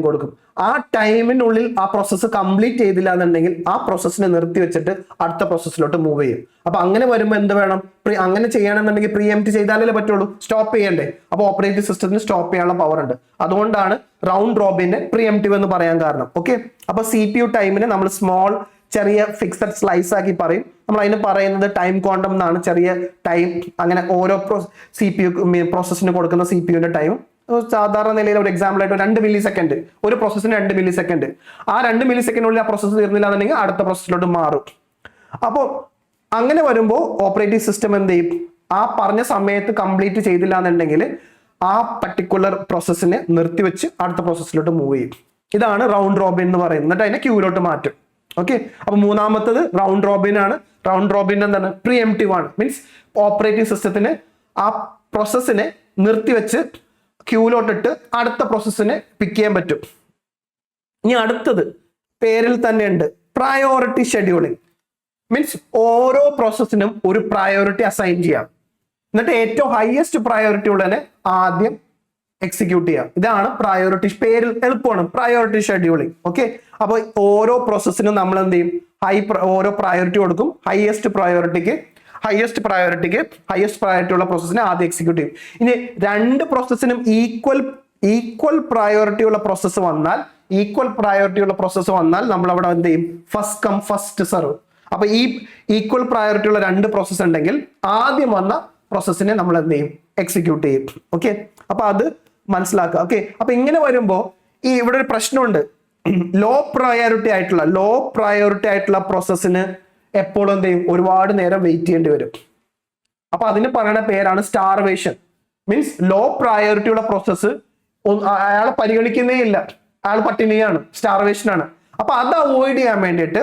കൊടുക്കും. ആ ടൈമിനുള്ളിൽ ആ പ്രോസസ്സ് കംപ്ലീറ്റ് ചെയ്തില്ല എന്നുണ്ടെങ്കിൽ ആ പ്രോസസ്സിനെ നിർത്തി വെച്ചിട്ട് അടുത്ത പ്രോസസ്സിലോട്ട് മൂവ് ചെയ്യും. അപ്പൊ അങ്ങനെ വരുമ്പോൾ എന്ത് വേണം? അങ്ങനെ ചെയ്യണമെന്നുണ്ടെങ്കിൽ പ്രീഎംപ്റ്റ് ചെയ്താലേ പറ്റുള്ളൂ, സ്റ്റോപ്പ് ചെയ്യണ്ടേ? അപ്പൊ ഓപ്പറേറ്റിംഗ് സിസ്റ്റത്തിന് സ്റ്റോപ്പ് ചെയ്യാനുള്ള പവർ ഉണ്ട്. അതുകൊണ്ടാണ് റൗണ്ട് റോബിനെ പ്രീഎംപ്റ്റീവ് എന്ന് പറയാൻ കാരണം. ഓക്കെ, അപ്പൊ CPU ടൈമിനെ നമ്മൾ സ്മോൾ ചെറിയ ഫിക്സഡ് സ്ലൈസ് ആക്കി പറയും. നമ്മൾ അതിന് പറയുന്നത് ടൈം ക്വാണ്ടം എന്നാണ്. ചെറിയ ടൈം, അങ്ങനെ ഓരോ CPU പ്രോസസ്സിന് കൊടുക്കുന്ന CPUന്റെ ടൈം സാധാരണ നിലയിൽ ഒരു എക്സാമ്പിൾ ആയിട്ട് 2 മില്ലി സെക്കൻഡ്, ഒരു പ്രോസസ്സിന് 2 മില്ലി സെക്കൻഡ്. ആ 2 മില്ലി സെക്കൻഡിനുള്ളിൽ ആ പ്രോസസ്സ് തീർന്നില്ല എന്നുണ്ടെങ്കിൽ അടുത്ത പ്രോസസ്സിലോട്ട് മാറും. അപ്പോൾ അങ്ങനെ വരുമ്പോൾ ഓപ്പറേറ്റിംഗ് സിസ്റ്റം എന്ത് ചെയ്യും? ആ പറഞ്ഞ സമയത്ത് കംപ്ലീറ്റ് ചെയ്തില്ല എന്നുണ്ടെങ്കിൽ ആ പർട്ടിക്കുലർ പ്രോസസ്സിനെ നിർത്തിവെച്ച് അടുത്ത പ്രോസസ്സിലോട്ട് മൂവ് ചെയ്യും. ഇതാണ് റൗണ്ട് റോബിൻ എന്ന് പറയുന്നത്. എന്നിട്ട് അതിനെ ക്യൂലോട്ട് മാറ്റും. ഓക്കെ, അപ്പൊ മൂന്നാമത്തത് റൗണ്ട് റോബിൻ ആണ്. റൗണ്ട് റോബിൻ എന്താണ്? പ്രീഎംപ്റ്റീവ് ആണ്. മീൻസ് ഓപ്പറേറ്റിംഗ് സിസ്റ്റത്തിന് ആ പ്രോസസ്സിനെ നിർത്തിവെച്ച് ക്യൂലോട്ടിട്ട് അടുത്ത പ്രോസസ്സിനെ പിക്ക് ചെയ്യാൻ പറ്റും. ഇനി അടുത്തത് പേരിൽ തന്നെ ഉണ്ട്, പ്രയോറിറ്റി ഷെഡ്യൂളിംഗ്. മീൻസ് ഓരോ പ്രോസസ്സിനും ഒരു പ്രയോറിറ്റി അസൈൻ ചെയ്യാം, എന്നിട്ട് ഏറ്റവും ഹയസ്റ്റ് പ്രയോറിറ്റി ഉള്ളതിനെ ആദ്യം എക്സിക്യൂട്ട് ചെയ്യാം. ഇതാണ് പ്രയോറിറ്റി. പേരിൽ എളുപ്പമാണ്, പ്രയോറിറ്റി ഷെഡ്യൂളിംഗ്. ഓക്കെ, അപ്പൊ ഓരോ പ്രോസസ്സിനും നമ്മൾ എന്ത് ചെയ്യും? ഓരോ പ്രയോറിറ്റി കൊടുക്കും. ഹയസ്റ്റ് പ്രയോറിറ്റി ഉള്ള പ്രോസസ്സിനെ ആദ്യം എക്സിക്യൂട്ട് ചെയ്യും. ഇനി രണ്ട് പ്രോസസ്സിനും ഈക്വൽ പ്രയോറിറ്റി ഉള്ള പ്രോസസ്സ് വന്നാൽ നമ്മൾ അവിടെ എന്ത് ചെയ്യും? First come first serve. അപ്പൊ ഈ ഈക്വൽ പ്രയോറിറ്റി ഉള്ള രണ്ട് പ്രോസസ്സ് ഉണ്ടെങ്കിൽ ആദ്യം വന്ന പ്രോസസ്സിനെ നമ്മൾ എന്ത് ചെയ്യും? എക്സിക്യൂട്ട് ചെയ്യും. ഓക്കെ, അപ്പൊ അത് മനസ്സിലാക്കുക. ഓക്കെ, അപ്പൊ ഇങ്ങനെ വരുമ്പോ ഇവിടെ ഒരു പ്രശ്നമുണ്ട്. ലോ പ്രയോറിറ്റി ആയിട്ടുള്ള പ്രോസസ്സിന് എപ്പോഴും എന്ത് ചെയ്യും? ഒരുപാട് നേരം വെയിറ്റ് ചെയ്യേണ്ടി വരും. അപ്പൊ അതിന് പറയുന്ന പേരാണ് സ്റ്റാർവേഷൻ. മീൻസ് ലോ പ്രയോറിറ്റി ഉള്ള പ്രോസസ്സ് അയാളെ പരിഗണിക്കുന്നേ ഇല്ല, അയാൾ പട്ടിണിയാണ്, സ്റ്റാർവേഷൻ ആണ്. അപ്പൊ അത് അവോയ്ഡ് ചെയ്യാൻ വേണ്ടിയിട്ട്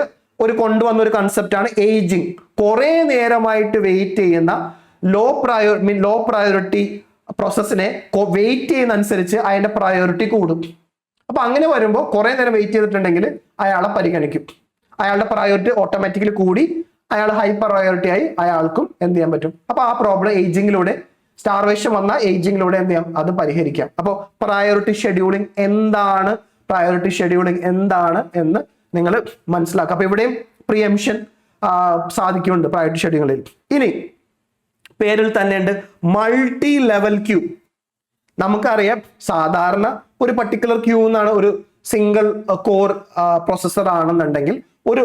കൊണ്ടുവന്ന ഒരു കൺസെപ്റ്റ് ആണ് ഏജിങ്. കുറെ നേരമായിട്ട് വെയിറ്റ് ചെയ്യുന്ന ലോ പ്രയോറിറ്റി പ്രോസസ്സിനെ വെയിറ്റ് ചെയ്യുന്ന അനുസരിച്ച് അതിന്റെ പ്രയോറിറ്റി കൂടും. അപ്പൊ അങ്ങനെ വരുമ്പോൾ കുറെ നേരം വെയിറ്റ് ചെയ്തിട്ടുണ്ടെങ്കിൽ അയാളെ പരിഗണിക്കും, അയാളുടെ പ്രയോറിറ്റി ഓട്ടോമാറ്റിക്കലി കൂടി അയാൾ ഹൈ പ്രയോറിറ്റി ആയി അയാൾക്കും എന്ത് ചെയ്യാൻ പറ്റും. അപ്പൊ ആ പ്രോബ്ലം ഏജിങ്ങിലൂടെ, സ്റ്റാർവേഷൻ വന്ന ഏജിങ്ങിലൂടെ എന്ത് ചെയ്യാം, അത് പരിഹരിക്കാം. അപ്പോൾ പ്രയോറിറ്റി ഷെഡ്യൂളിംഗ് എന്താണ് എന്ന് നിങ്ങൾ മനസ്സിലാക്കുക. അപ്പൊ ഇവിടെയും പ്രിയംഷൻ സാധിക്കുന്നുണ്ട് പ്രയോറിറ്റി ഷെഡ്യൂളിൽ. ഇനി പേരിൽ തന്നെ ഉണ്ട് മൾട്ടി ലെവൽ ക്യൂ. നമുക്കറിയാം സാധാരണ ഒരു പർട്ടിക്കുലർ ക്യൂ എന്നാണ് ഒരു സിംഗിൾ കോർ പ്രോസസ്സർ ആണെന്നുണ്ടെങ്കിൽ ഒരു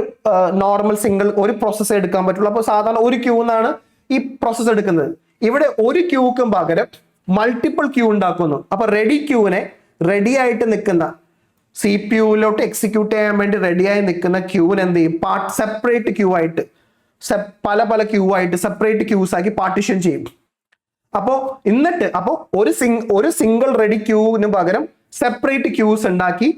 നോർമൽ ഒരു പ്രോസസ്സർ എടുക്കാൻ പറ്റുള്ളൂ. അപ്പോൾ സാധാരണ ഒരു ക്യൂ എന്നാണ് ഈ പ്രോസസ്സർ എടുക്കുന്നത്. ഇവിടെ ഒരു ക്യൂക്കും പകരം മൾട്ടിപ്പിൾ ക്യൂ ഉണ്ടാക്കുന്നു. അപ്പൊ റെഡി ആയിട്ട് നിൽക്കുന്ന CPU-ലോട്ട് എക്സിക്യൂട്ട് ചെയ്യാൻ വേണ്ടി റെഡിയായി നിൽക്കുന്ന ക്യൂവിന് എന്ത് ചെയ്യും, സെപ്പറേറ്റ് ക്യൂ ആയിട്ട് പല ക്യൂ ആയിട്ട് സെപ്പറേറ്റ് ക്യൂസ് ആക്കി പാർട്ടീഷൻ ചെയ്യും. അപ്പോ ഒരു സിംഗിൾ റെഡി ക്യൂവിന് പകരം സെപ്പറേറ്റ് ക്യൂസ് ഉണ്ടാക്കി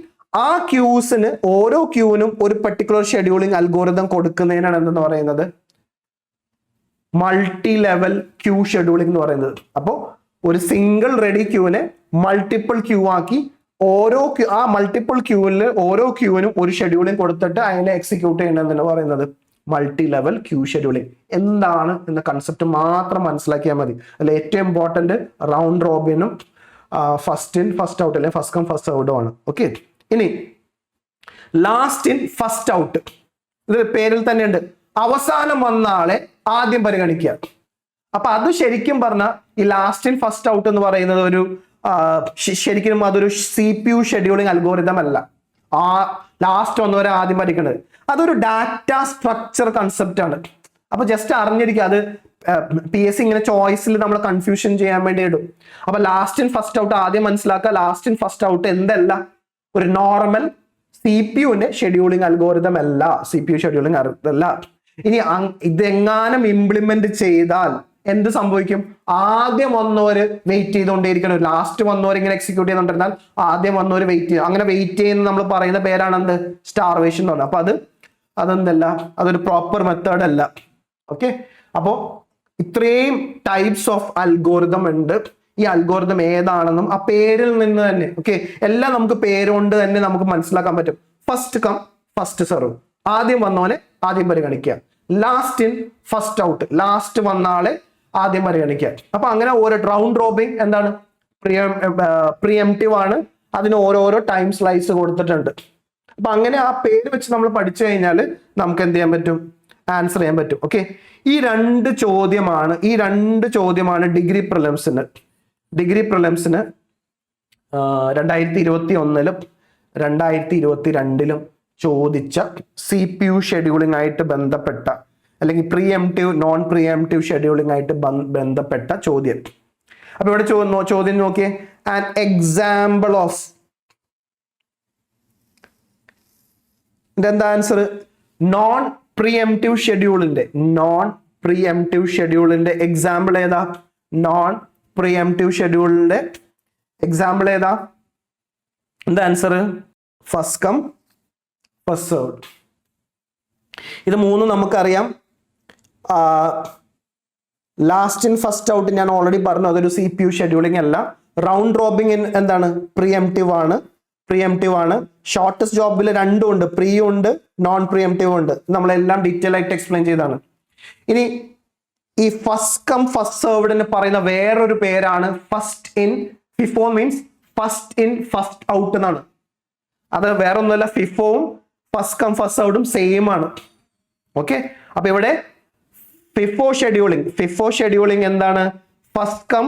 ആ ക്യൂസിന് ഓരോ ക്യൂവിനും ഒരു പർട്ടിക്കുലർ ഷെഡ്യൂളിംഗ് അൽഗോരിതം കൊടുക്കുന്നതിനാണ് എന്തെന്ന് പറയുന്നത് മൾട്ടി ലെവൽ ക്യൂ ഷെഡ്യൂളിംഗ് എന്ന് പറയുന്നത്. അപ്പോൾ ഒരു സിംഗിൾ റെഡി ക്യൂവിനെ മൾട്ടിപ്പിൾ ക്യൂ ആക്കി ആ മൾട്ടിപ്പിൾ ക്യൂവിൽ ഓരോ ക്യൂവിനും ഒരു ഷെഡ്യൂളിംഗ് കൊടുത്തിട്ട് അതിനെ എക്സിക്യൂട്ട് ചെയ്യണമെന്നാണ് പറയുന്നത് മൾട്ടി ലെവൽ ക്യൂ ഷെഡ്യൂളിംഗ്. എന്താണ് എന്ന കൺസെപ്റ്റ് മാത്രം മനസ്സിലാക്കിയാൽ മതി. അതിൽ ഏറ്റവും ഇമ്പോർട്ടന്റ് റൗണ്ട് റോബിനും ഫസ്റ്റ് ഇൻ ഫസ്റ്റ് ഔട്ട് അല്ലെങ്കിൽ ഫസ്റ്റ് കം ഫസ്റ്റ് ഔട്ടും ആണ്. ഓക്കെ, ഇനി ലാസ്റ്റ് ഇൻ ഫസ്റ്റ് ഔട്ട്. ഇത് പേരിൽ തന്നെ ഉണ്ട്, അവസാനം വന്ന ആളെ ആദ്യം പരിഗണിക്കുക. അപ്പൊ അത് ശരിക്കും പറഞ്ഞാൽ ഈ ലാസ്റ്റ് ഇൻ ഫസ്റ്റ് ഔട്ട് എന്ന് പറയുന്നത് ശരിക്കും അതൊരു CPU ഷെഡ്യൂളിംഗ് അൽഗോരിതം അല്ല. ലാസ്റ്റ് വന്നവരെ ആദ്യം പഠിക്കേണ്ടത് അതൊരു ഡാറ്റ സ്ട്രക്ചർ കൺസെപ്റ്റ് ആണ്. അപ്പൊ ജസ്റ്റ് അറിഞ്ഞിരിക്കുക, അത് PSC ഇങ്ങനെ ചോയ്സിൽ നമ്മൾ കൺഫ്യൂഷൻ ചെയ്യാൻ വേണ്ടി ഇടും. അപ്പൊ ലാസ്റ്റ് ഇൻ ഫസ്റ്റ് ഔട്ട് ആദ്യം മനസ്സിലാക്കുക. ലാസ്റ്റ് ഇൻ ഫസ്റ്റ് ഔട്ട് എന്തല്ല, ഒരു നോർമൽ CPU-ന്റെ ഷെഡ്യൂളിംഗ് അൽഗോരിതം അല്ല, CPU ഷെഡ്യൂളിംഗ് അല്ല. ഇനി ഇതെങ്ങാനും ഇംപ്ലിമെന്റ് ചെയ്താൽ എന്ത് സംഭവിക്കും, ആദ്യം വന്നവര് വെയിറ്റ് ചെയ്തുകൊണ്ടേയിരിക്കണം. ലാസ്റ്റ് വന്നവർ ഇങ്ങനെ എക്സിക്യൂട്ട് ചെയ്തുകൊണ്ടിരുന്നാൽ ആദ്യം വന്നവർ വെയിറ്റ് ചെയ്യും. അങ്ങനെ വെയിറ്റ് ചെയ്യുന്ന നമ്മൾ പറയുന്ന പേരാണ് എന്ത്, സ്റ്റാർവേഷൻ എന്ന് പറയുന്നത്. അപ്പൊ അതെന്തല്ല, അതൊരു പ്രോപ്പർ മെത്തേഡ് അല്ല. ഓക്കെ, അപ്പോ ഇത്രയും ടൈപ്സ് ഓഫ് അൽഗോരിതം ഉണ്ട്. ഈ അൽഗോരിതം ഏതാണെന്നും ആ പേരിൽ നിന്ന് തന്നെ എല്ലാം നമുക്ക് പേരുകൊണ്ട് തന്നെ നമുക്ക് മനസ്സിലാക്കാൻ പറ്റും. ഫസ്റ്റ് കം ഫസ്റ്റ് സെർവ്, ആദ്യം വന്നവനെ ആദ്യം പരിഗണിക്കുക. Last in first out, last വന്ന ആളെ ആദ്യം പരിഗണിക്കുക. അപ്പൊ അങ്ങനെ ഓരോ റൗണ്ട് റോബിംഗ് എന്താണ്, പ്രിയംപ്റ്റീവ് ആണ്. അതിന് ഓരോരോ ടൈം സ്ലൈസ് കൊടുത്തിട്ടുണ്ട്. അപ്പൊ അങ്ങനെ ആ പേര് വെച്ച് നമ്മൾ പഠിച്ചു കഴിഞ്ഞാൽ നമുക്ക് എന്ത് ചെയ്യാൻ പറ്റും, ആൻസർ ചെയ്യാൻ പറ്റും. ഓക്കെ, ഈ രണ്ട് ചോദ്യമാണ് ഡിഗ്രി പ്രിലിംസിന് 2021-ലും 2022-ലും ചോദിച്ച CPU ഷെഡ്യൂളിംഗ് ആയിട്ട് ബന്ധപ്പെട്ട അല്ലെങ്കിൽ പ്രിയംപ്റ്റീവ് നോൺ പ്രിയംപ്റ്റീവ് ഷെഡ്യൂളിംഗ് ആയിട്ട് ബന്ധപ്പെട്ട ചോദ്യം. അപ്പൊ ഇവിടെ ചോദ്യം നോക്കിയേ, ആൻ എക്സാമ്പിൾ ഓഫ്, ഇതെന്താ ആൻസർ, നോൺ പ്രിയംപ്റ്റീവ് ഷെഡ്യൂളിന്റെ എക്സാമ്പിൾ ഏതാ, നോൺ പ്രിയംപ്റ്റീവ് ഷെഡ്യൂളിന്റെ എക്സാമ്പിൾ ഏതാ, എന്താ answer, first come first served. ഇത് മൂന്നും നമുക്കറിയാം. ലാസ്റ്റ് ഇൻ ഫസ്റ്റ് ഔട്ട് ഞാൻ ഓൾറെഡി പറഞ്ഞു, അതൊരു CPU ഷെഡ്യൂളിംഗ് അല്ല. റൗണ്ട് റോബിംഗ് എന്താണ്, പ്രിയംപ്റ്റീവ് ആണ്. ഷോർട്ടസ്റ്റ് ജോബിൽ രണ്ടും ഉണ്ട്, പ്രീയും ഉണ്ട് നോൺ പ്രിയംപ്റ്റീവ് ഉണ്ട്. നമ്മളെല്ലാം ഡീറ്റെയിൽ ആയിട്ട് എക്സ്പ്ലെയിൻ ചെയ്താണ്. ഇനി ഈ ഫസ്റ്റ് കം ഫസ്റ്റ് സെർവ്ഡിന് പറയുന്ന വേറൊരു പേരാണ് first in. FIFO means first in first out എന്നാണ്. അത് വേറെ ഒന്നുമല്ല, FIFOയും ഫസ്റ്റ് കം ഫസ്റ്റ് ഔട്ടും സെയിം ആണ്. ഓക്കെ, അപ്പൊ ഇവിടെ FIFO ഷെഡ്യൂളിംഗ് എന്താണ്, ഫസ്റ്റ് കം,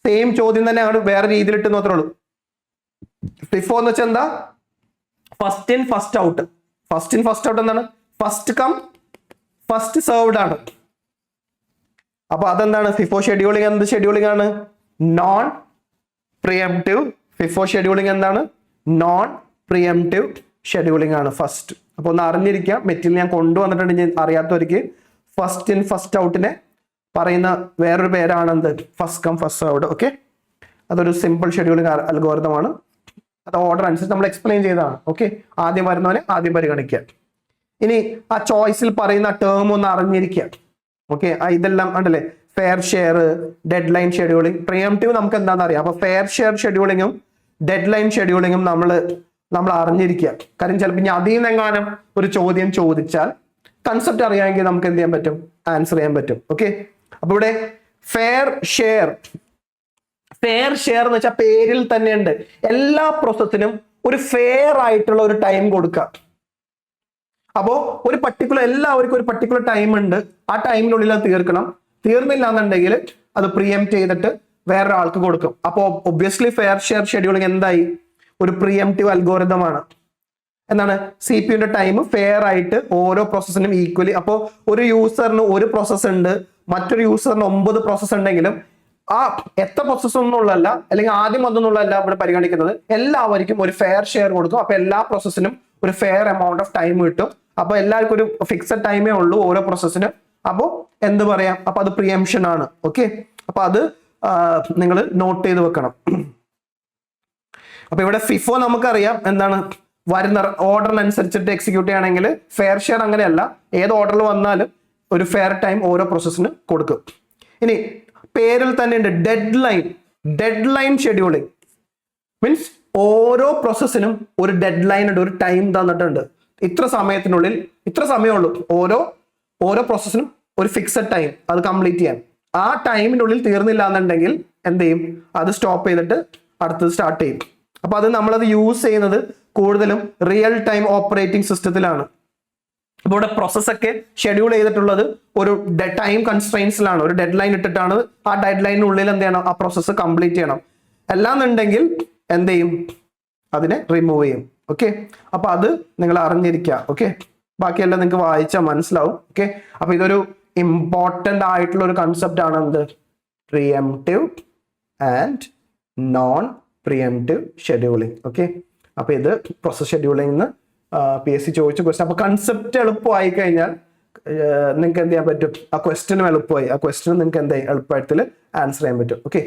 സെയിം ചോദ്യം തന്നെയാണ്, വേറെ രീതിയിൽ ഇട്ട് മാത്രമേ ഉള്ളൂ. FIFO എന്ന് വെച്ചാൽ എന്താ, ഫസ്റ്റ് ഇൻ ഫസ്റ്റ് ഔട്ട് എന്താണ്, ഫസ്റ്റ് കം ഫസ്റ്റ് സെർവ്ഡ് ആണ്. അപ്പൊ അതെന്താണ്, FIFO ഷെഡ്യൂളിംഗ് എന്ത് ഷെഡ്യൂളിംഗ് ആണ്, നോൺ പ്രിയംപ്റ്റീവ്. FIFO ഷെഡ്യൂളിംഗ് എന്താണ്, നോൺ പ്രിയംപ്റ്റീവ് ഷെഡ്യൂളിംഗ് ആണ് ഫസ്റ്റ്. അപ്പൊ ഒന്ന് അറിഞ്ഞിരിക്കാം, മെറ്റീരിയൽ ഞാൻ കൊണ്ടുവന്നിട്ടുണ്ട് അറിയാത്തവർക്ക്. ഫസ്റ്റ് ഇൻ ഫസ്റ്റ് ഔട്ടിനെ പറയുന്ന വേറൊരു പേരാണ് എന്ത്, first come first served. Okay, അതൊരു സിമ്പിൾ ഷെഡ്യൂളിംഗ് അൽഗോരിതമാണ്. അത് ഓർഡർ അനുസരിച്ച് നമ്മൾ എക്സ്പ്ലെയിൻ ചെയ്തതാണ്. ഓക്കെ, ആദ്യം വരുന്നവനെ ആദ്യം പരിഗണിക്കുക. ഇനി ആ ചോയ്സിൽ പറയുന്ന ടേം ഒന്ന് അറിഞ്ഞിരിക്കുക. ഓക്കെ, ഇതെല്ലാം ഉണ്ടല്ലേ, fair share, deadline scheduling. Preemptive നമുക്ക് എന്താണെന്ന് അറിയാം. അപ്പൊ ഫെയർ ഷെയർ ഷെഡ്യൂളിങ്ങും ഡെഡ് ലൈൻ ഷെഡ്യൂളിങ്ങും നമ്മൾ അറിഞ്ഞിരിക്കുക. കാര്യം ചിലപ്പോൾ ഇനി അതിൽ നിന്നെങ്ങാനും ഒരു ചോദ്യം ചോദിച്ചാൽ കൺസെപ്റ്റ് അറിയാമെങ്കിൽ നമുക്ക് എന്ത് ചെയ്യാൻ പറ്റും, ആൻസർ ചെയ്യാൻ പറ്റും. ഓക്കെ, അപ്പൊ ഇവിടെ ഫെയർ ഷെയർ എന്ന് വെച്ചാൽ പേരിൽ തന്നെ ഉണ്ട്. എല്ലാ പ്രോസസ്സിനും ഒരു ഫെയർ ആയിട്ടുള്ള ഒരു ടൈം കൊടുക്കുക. അപ്പോ ഒരു എല്ലാവർക്കും ഒരു പർട്ടിക്കുലർ ടൈം ഉണ്ട്. ആ ടൈമിനുള്ളിൽ അത് തീർക്കണം. തീർന്നില്ല എന്നുണ്ടെങ്കിൽ അത് പ്രിയംപ്റ്റ് ചെയ്തിട്ട് വേറൊരാൾക്ക് കൊടുക്കും. അപ്പോൾ ഒബ്വിയസ്ലി ഫെയർ ഷെയർ ഷെഡ്യൂളിംഗ് എന്തായി, ഒരു പ്രിയംപ്റ്റീവ് അൽഗോരിതം ആണ്. എന്താണ്, CPU ടൈം ഫെയർ ആയിട്ട് ഓരോ പ്രോസസ്സിനും ഈക്വലി. അപ്പോൾ ഒരു യൂസറിന് ഒരു പ്രോസസ്സ് ഉണ്ട്, മറ്റൊരു യൂസറിന് 9 പ്രോസസ്സ് ഉണ്ടെങ്കിലും ആ എത്ര പ്രോസസ്സ് ഒന്നുള്ളതല്ല, അല്ലെങ്കിൽ ആദ്യം അതൊന്നുള്ളതല്ല ഇവിടെ പരിഗണിക്കുന്നത്. എല്ലാവർക്കും ഒരു ഫെയർ ഷെയർ കൊടുക്കും. അപ്പൊ എല്ലാ പ്രോസസ്സിനും ഒരു ഫെയർ എമൗണ്ട് ഓഫ് ടൈം കിട്ടും. അപ്പൊ എല്ലാവർക്കും ഒരു ഫിക്സഡ് ടൈമേ ഉള്ളൂ ഓരോ പ്രോസസ്സിനും. അപ്പോ എന്ത് പറയാം, അപ്പൊ അത് പ്രിയംഷൻ ആണ്. ഓക്കെ, അപ്പൊ അത് നിങ്ങൾ നോട്ട് ചെയ്ത് വെക്കണം. അപ്പൊ ഇവിടെ ഫിഫോ നമുക്കറിയാം എന്താണ്, വരുന്ന ഓർഡറിനനുസരിച്ചിട്ട് എക്സിക്യൂട്ട് ചെയ്യുകയാണെങ്കിൽ. ഫെയർ ഷെയർ അങ്ങനെയല്ല, ഏത് ഓർഡറിൽ വന്നാലും ഒരു ഫെയർ ടൈം ഓരോ പ്രോസസ്സിന് കൊടുക്കും. ഇനി പേരിൽ തന്നെ ഉണ്ട് ഡെഡ് ലൈൻ ഷെഡ്യൂളിംഗ്. മീൻസ് ഓരോ പ്രോസസ്സിനും ഒരു ഡെഡ് ലൈൻ ഉണ്ട്, ഒരു ടൈം തന്നിട്ടുണ്ട്. ഇത്ര സമയത്തിനുള്ളിൽ ഇത്ര സമയമുള്ളൂ ഓരോ പ്രോസസ്സിനും ഒരു ഫിക്സഡ് ടൈം അത് കംപ്ലീറ്റ് ചെയ്യാൻ. ആ ടൈമിനുള്ളിൽ തീർന്നില്ല എന്നുണ്ടെങ്കിൽ എന്ത് ചെയ്യും, അത് സ്റ്റോപ്പ് ചെയ്തിട്ട് അടുത്തത് സ്റ്റാർട്ട് ചെയ്യും. അപ്പൊ അത് നമ്മളത് യൂസ് ചെയ്യുന്നത് കൂടുതലും റിയൽ ടൈം ഓപ്പറേറ്റിംഗ് സിസ്റ്റത്തിലാണ്. അപ്പോൾ ഇവിടെ പ്രോസസ്സൊക്കെ ഷെഡ്യൂൾ ചെയ്തിട്ടുള്ളത് ഒരു ടൈം കൺസ്ട്രെയിൻസിലാണ്, ഒരു ഡെഡ് ലൈൻ ഇട്ടിട്ടാണ്. ആ ഡെഡ് ലൈനിനുള്ളിൽ എന്ത് ചെയ്യണം, ആ പ്രോസസ്സ് കംപ്ലീറ്റ് ചെയ്യണം. അല്ലാന്നുണ്ടെങ്കിൽ എന്ത് ചെയ്യും, അതിനെ റിമൂവ് ചെയ്യും. ഓക്കെ, അപ്പൊ അത് നിങ്ങൾ അറിഞ്ഞിരിക്കുക. ഓക്കെ, ബാക്കിയെല്ലാം നിങ്ങൾക്ക് വായിച്ചാൽ മനസ്സിലാവും. ഓക്കെ, അപ്പൊ ഇതൊരു ഇമ്പോർട്ടൻ്റ് ആയിട്ടുള്ള ഒരു കൺസെപ്റ്റ് ആണ് എന്ത്, pre-emptive and non pre-emptive scheduling. Okay, അപ്പൊ ഇത് പ്രോസസ് ഷെഡ്യൂളിംഗ് PSC ചോദിച്ച ക്വസ്റ്റ്യൻ. അപ്പൊ കൺസെപ്റ്റ് എളുപ്പമായി കഴിഞ്ഞാൽ നിങ്ങൾക്ക് എന്ത് ചെയ്യാൻ പറ്റും, ആ ക്വസ്റ്റ്യനും എളുപ്പമായി. ആ ക്വസ്റ്റ്യനും നിങ്ങൾക്ക് എന്തായി എളുപ്പത്തിൽ ആൻസർ ചെയ്യാൻ പറ്റും. ഓക്കെ.